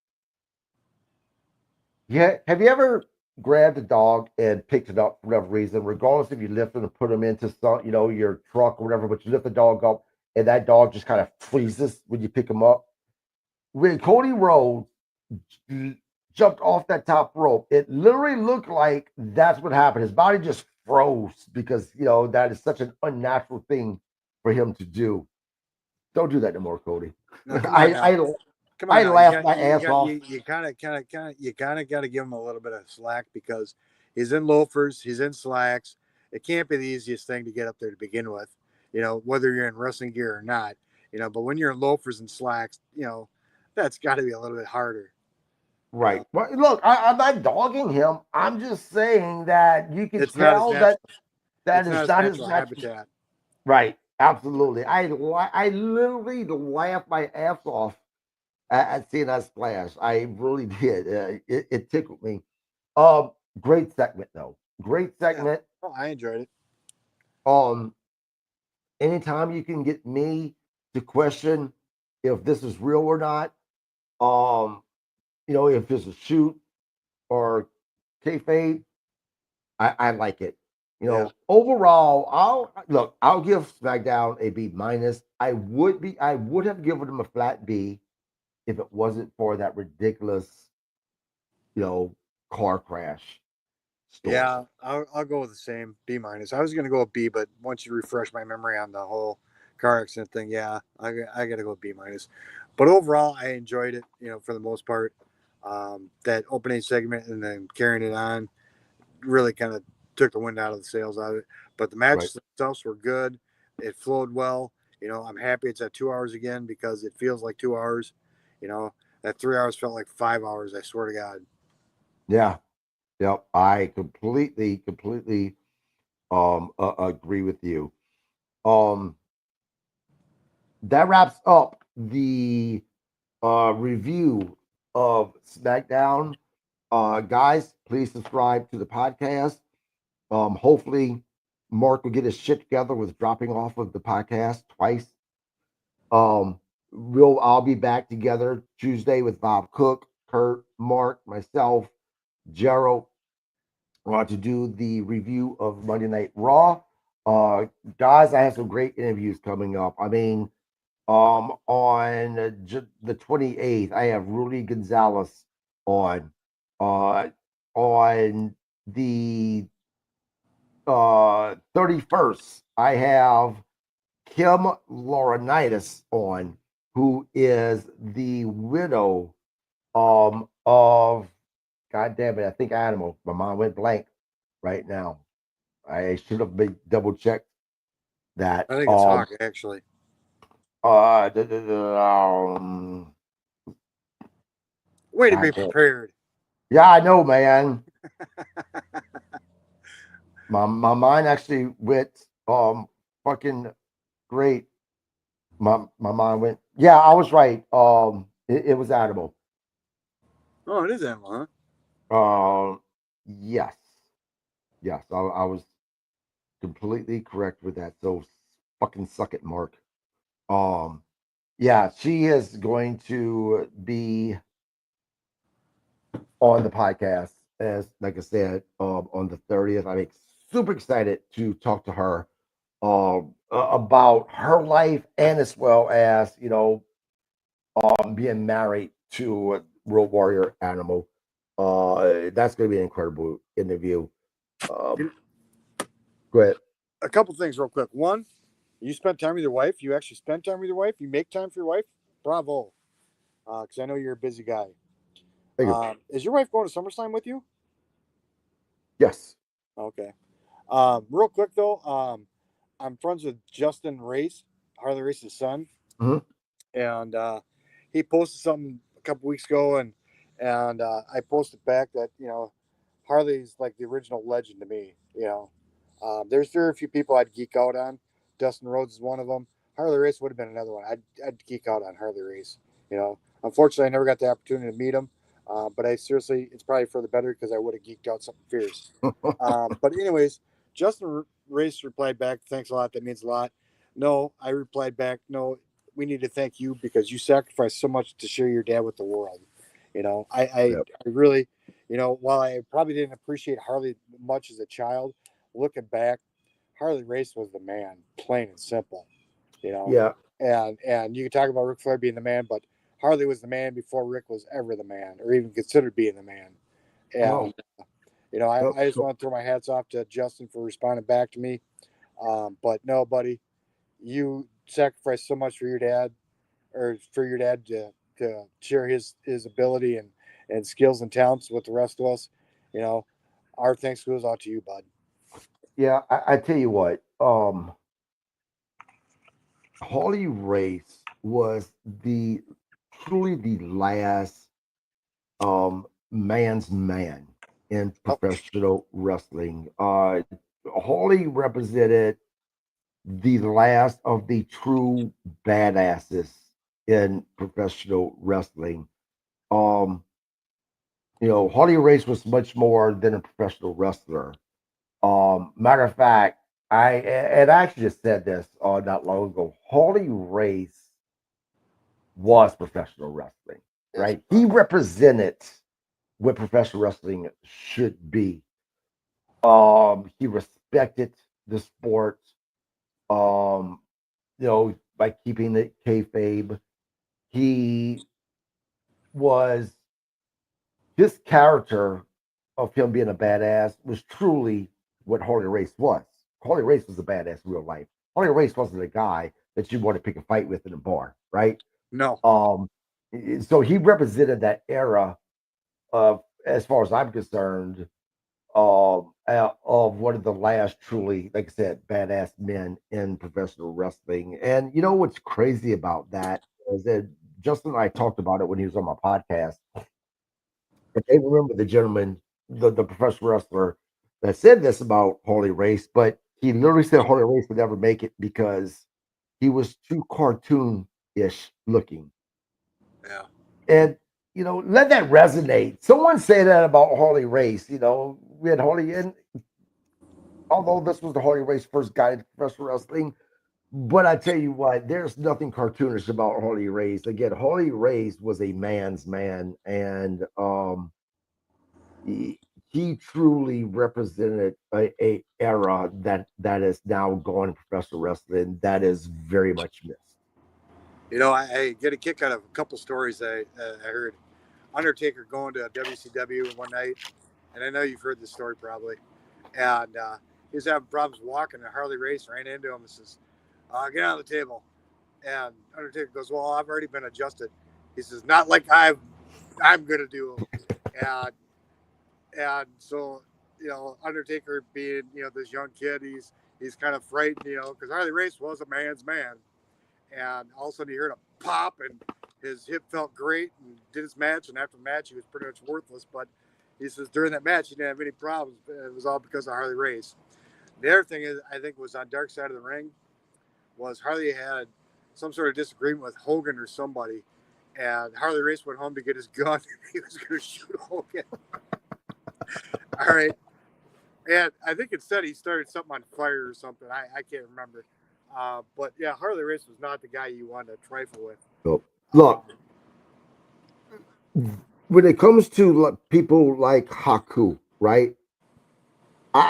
yeah, have you ever grabbed a dog and picked it up for whatever reason, regardless if you lift them and put them into your truck or whatever, but you lift the dog up and that dog just kind of freezes when you pick him up? When Cody Rhodes jumped off that top rope, it literally looked like that's what happened. His body just froze because that is such an unnatural thing for him to do. Don't do that no more, Cody. No, come on I now. I, Come on I now. laughed my ass off. You kind of got to give him a little bit of slack because he's in loafers, he's in slacks. It can't be the easiest thing to get up there to begin with, whether you're in wrestling gear or not, But when you're in loafers and slacks, that's got to be a little bit harder. Right. Well, look, I'm not dogging him. I'm just saying that you can It's not his tell that natural. that It's not is his not his natural natural. habitat. Right. Absolutely. I literally laughed my ass off at seeing that splash. I really did. It tickled me. Great segment though. Great Yeah. segment. Oh, I enjoyed it. Um, anytime you can get me to question if this is real or not, um, if it's a shoot or kayfabe, I like it. Yeah. Overall, I'll give SmackDown a B minus. I would have given them a flat B if it wasn't for that ridiculous, you know, car crash story. Yeah, I'll go with the same B minus. I was gonna go with B, but once you refresh my memory on the whole car accident thing, yeah, I gotta go B minus. But overall, I enjoyed it. For the most part, that opening segment and then carrying it on really kind of took the wind out of the sails out of it. But the Right. matches themselves were good. It flowed well. I'm happy it's at 2 hours again because it feels like 2 hours. That 3 hours felt like 5 hours. I swear to God. Yeah. Yep. I completely agree with you. Um that wraps up the review of SmackDown. Guys, please subscribe to the podcast. Hopefully, Mark will get his shit together with dropping off of the podcast twice. I'll be back together Tuesday with Bob Cook, Kurt, Mark, myself, Gerald, to do the review of Monday Night Raw. Uh, Guys, I have some great interviews coming up. I mean, on the 28th, I have Rudy Gonzalez on. On the 31st, I have Kim Laurinaitis on, who is the widow of, God damn it, I think Animal. My mind went blank right now. I should have been double checked that. I think it's Hawk actually. Uh, the, the, the, um, Way to God be damn. prepared. Yeah, I know, man. My mind actually went fucking great. My mind went. Yeah, I was right. It was Animal. Oh, it is Emma, Yes, yes, I was completely correct with that. So fucking suck it, Mark. Um, yeah, she is going to be on the podcast as, like I said, on the 30th. I'm super excited to talk to her about her life and as well as being married to a Road Warrior Animal. That's going to be an incredible interview. huh? Go ahead. A couple things real quick. One, you spent time with your wife. You actually spent time with your wife. You make time for your wife. Bravo. Because I know you're a busy guy. Thank you. Is your wife going to SummerSlam with you? Yes. Okay. Real quick though, I'm friends with Justin Race, Harley Race's son, Hmm. and he posted something a couple weeks ago, and I posted back that Harley's like the original legend to me. There's very few people I'd geek out on. Dustin Rhodes is one of them. Harley Race would have been another one. I'd geek out on Harley Race. Unfortunately, I never got the opportunity to meet him. But I seriously, it's probably for the better because I would have geeked out something fierce. But anyways, Justin Race replied back, "Thanks a lot. That means a lot." No, I replied back, "No, we need to thank you because you sacrificed so much to share your dad with the world." Yep. I really, while I probably didn't appreciate Harley much as a child, looking back, Harley Race was the man, plain and simple. You know, Yeah. and you can talk about Ric Flair being the man, but Harley was the man before Rick was ever the man or even considered being the man. No. And No. I just want to throw my hats off to Justin for responding back to me. But no, buddy, you sacrificed so much for your dad, or for your dad to share his ability and skills and talents with the rest of us. You know, our thanks goes out to you, bud. Yeah. I tell you what. Harley Race was the truly the last man's man in Oh, professional wrestling. Harley represented the last of the true badasses in professional wrestling. Um, Harley Race was much more than a professional wrestler. Matter of fact, I actually just said this not long ago. Harley Race was professional wrestling, yes, right? He represented what professional wrestling should be. He respected the sport. Um, by keeping it kayfabe, he was his character of him being a badass was truly what Harley Race was. Harley Race was a badass in real life. Harley Race wasn't a guy that you want to pick a fight with in a bar, right? no, Um, so he represented that era of, as far as I'm concerned, of one of the last truly, like I said, badass men in professional wrestling. And you know what's crazy about that is that Justin and I talked about it when he was on my podcast. But they remember the gentleman, the professional wrestler that said this about Harley Race, but he literally said Harley Race would never make it because he was too cartoon ish looking. yeah, And let that resonate. Someone say that about Harley Race. We had Harley, and although this was the Harley Race first guide to professional wrestling, but I tell you what, there's nothing cartoonish about Harley Race. Again, Harley Race was a man's man, and he truly represented a era that is now gone in professional wrestling that is very much missed. I get a kick out of a couple stories I heard. Undertaker going to WCW one night, and I know you've heard this story probably. And he was having problems walking, and Harley Race ran into him and says, "Get on the table." And Undertaker goes, "Well, I've already been adjusted." He says, "Not like I'm gonna do." And so Undertaker being this young kid, he's kind of frightened, because Harley Race was a man's man, and all of a sudden he heard a pop and his hip felt great and did his match, and after the match he was pretty much worthless, but he says during that match he didn't have any problems. It was all because of Harley Race. The other thing is, I think, was on Dark Side of the Ring, was Harley had some sort of disagreement with Hogan or somebody, and Harley Race went home to get his gun. He was going to shoot Hogan. All right. And I think instead he started something on fire or something. I can't remember. But yeah, Harley Race was not the guy you wanted to trifle with. So, look, when it comes to people like Haku, right?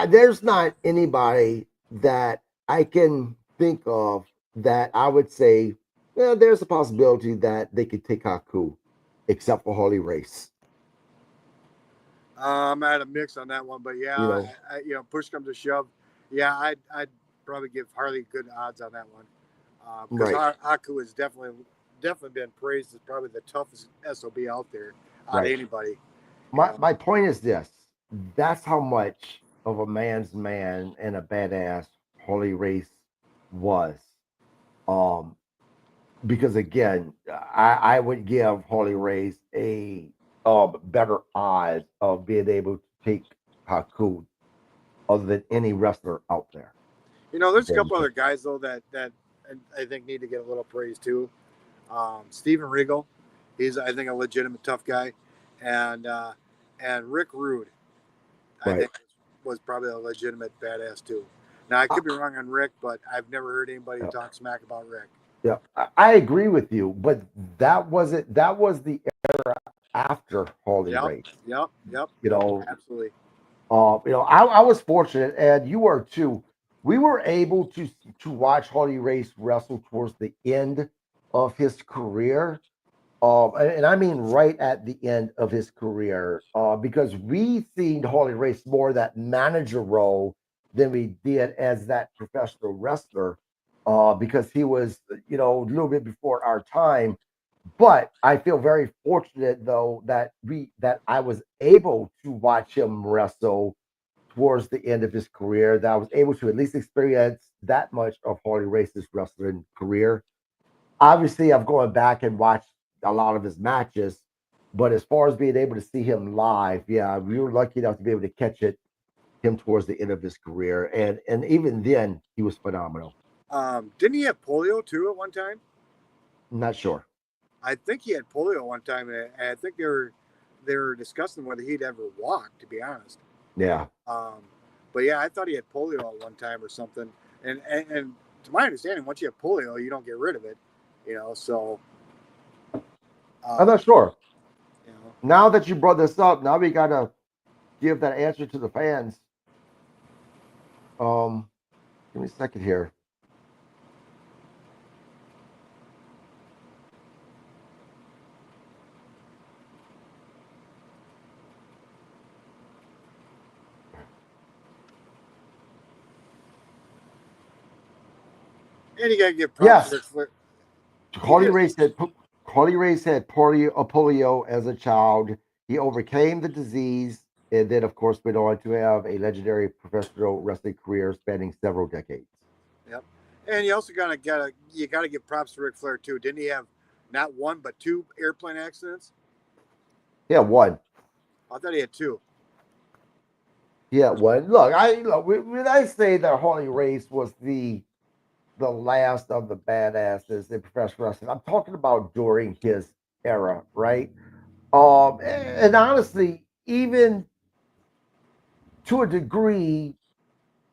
There's not anybody that I can think of that I would say, yeah, there's a possibility that they could take Haku, except for Harley Race. I'm at a mix on that one, but yeah, You know, push comes to shove. Yeah, I'd probably give Harley good odds on that one, because right, Haku has definitely been praised as probably the toughest SOB out there out of right. anybody. My point is this: that's how much of a man's man and a badass Harley Race was. Um, because again, I would give Harley Race a better odds of being able to take Haku other than any wrestler out there. There's a Damn couple sure. other guys though that I think need to get a little praise too. Steven Regal, he's I think a legitimate tough guy, and Rick Rude, I Right. think was probably a legitimate badass too. Now I could be wrong on Rick, but I've never heard anybody Yeah, talk smack about Rick. yeah. I agree with you, but that wasn't that was the era after Harley Yep, Race. yep, You yep, know, absolutely. I was fortunate, and you were too. We were able to watch Harley Race wrestle towards the end of his career. And I mean right at the end of his career, because we seen Harley Race more that manager role than we did as that professional wrestler, because he was, a little bit before our time. But I feel very fortunate though that I was able to watch him wrestle towards the end of his career. That I was able to at least experience that much of Harley Race's wrestling career. Obviously, I've gone back and watched a lot of his matches, but as far as being able to see him live, yeah, we were lucky enough to be able to catch him towards the end of his career, and even then, he was phenomenal. Didn't he have polio too at one time? I'm not sure. I think he had polio one time, and I think they were discussing whether he'd ever walk. To be honest, Yeah, um, but yeah, I thought he had polio at one time or something. And to my understanding, once you have polio, you don't get rid of it. So I'm um, not sure. you know, Now that you brought this up, now we gotta give that answer to the fans. Um, Give me a second here. and you gotta give props to Yes, Ric Flair. He Harley did. Race had Harley Race had polio as a child. He overcame the disease, and then, of course, went on to have a legendary professional wrestling career spanning several decades. Yep. And you also gotta give props to Ric Flair too. Didn't he have not one but two airplane accidents? Yeah, one. I thought he had two. Yeah, one. Look. When I say that Harley Race was the last of the badasses in professional wrestling, I'm talking about during his era, right? And honestly, even to a degree,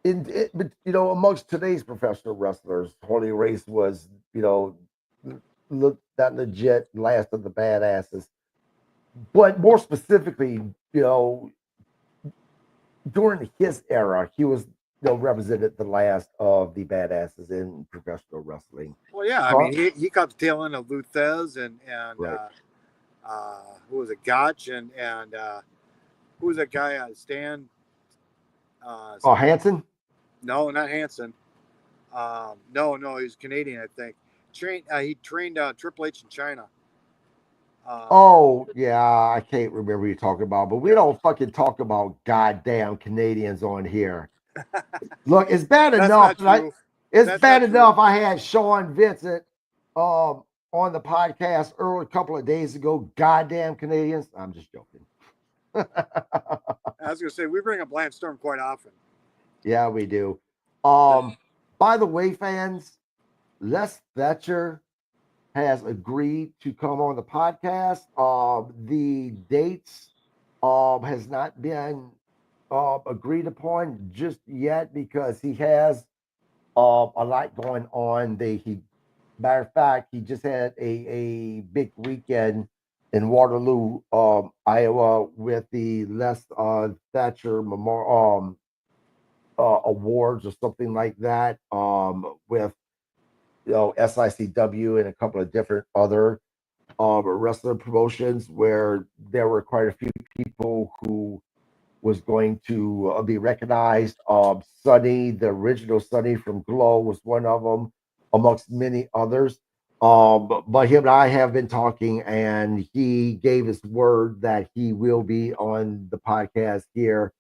but amongst today's professional wrestlers, Harley Race was, look that legit last of the badasses. But more specifically, during his era, he was, represented the last of the badasses in professional wrestling. Well, yeah, I Huh? mean, he caught the tail end of Luthez and Right. who was it, Gotch and who was that guy? Stan? Oh, Hanson. No, not Hanson. No, he's Canadian, I think. He trained Triple H in China. Oh, yeah, I can't remember what you're talking about, but we Yeah, don't fucking talk about goddamn Canadians on here. Look, it's bad that's enough not that true. it's That's bad not true. enough I had Sean Vincent on the podcast earlier a couple of days ago. Goddamn Canadians. I'm just joking. I was gonna say we bring up Lance Storm quite often. Yeah, we do. Um, by the way, fans, Les Fletcher has agreed to come on the podcast. The dates has not been agreed upon just yet because he has a lot going on. Matter of fact, he just had a big weekend in Waterloo, Iowa, with the Les Thatcher Memorial awards or something like that. With SICW and a couple of different other wrestler promotions where there were quite a few people who was going to be recognized. Sonny, the original Sonny from Glow, was one of them, amongst many others. But him and I have been talking, and he gave his word that he will be on the podcast here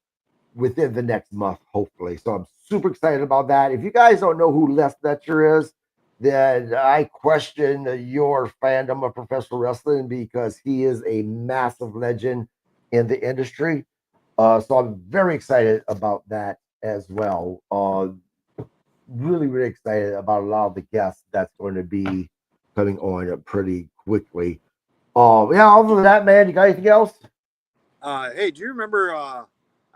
within the next month, hopefully. So I'm super excited about that. If you guys don't know who Les Fletcher is, then I question your fandom of professional wrestling because he is a massive legend in the industry. So I'm very excited about that as well. Really, really excited about a lot of the guests that's going to be coming on pretty quickly. Yeah, other than that, man, you got anything else? Hey, do you remember? I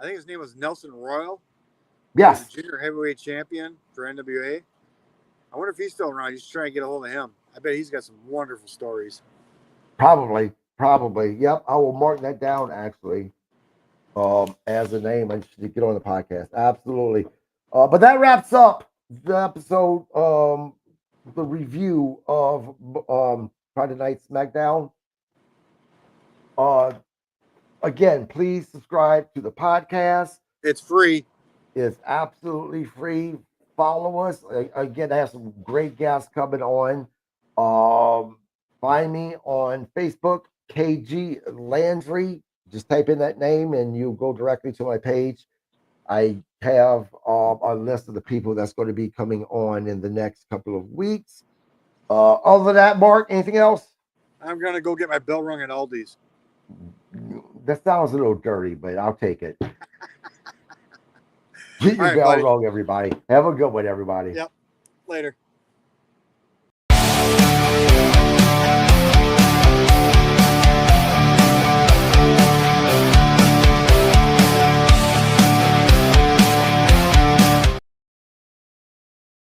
think his name was Nelson Royal. He was a Yes, junior heavyweight champion for NWA. I wonder if he's still around. You should try and get a hold of him. I bet he's got some wonderful stories. probably, probably. Yep, I will mark that down actually. As a name, I should get on the podcast. Absolutely. But that wraps up the episode, the review of Friday Night Smackdown. Uh, Again, please subscribe to the podcast. It's free. It's absolutely free. Follow us. Again, I have some great guests coming on. Find me on Facebook, KG Landry. Just type in that name and you go directly to my page. I have a list of the people that's going to be coming on in the next couple of weeks. Other than that, Mark, anything else? I'm gonna go get my bell rung at Aldi's. That sounds a little dirty, but I'll take it. Get All your right, bell buddy. rung, everybody. Have a good one, everybody. Yep. Later.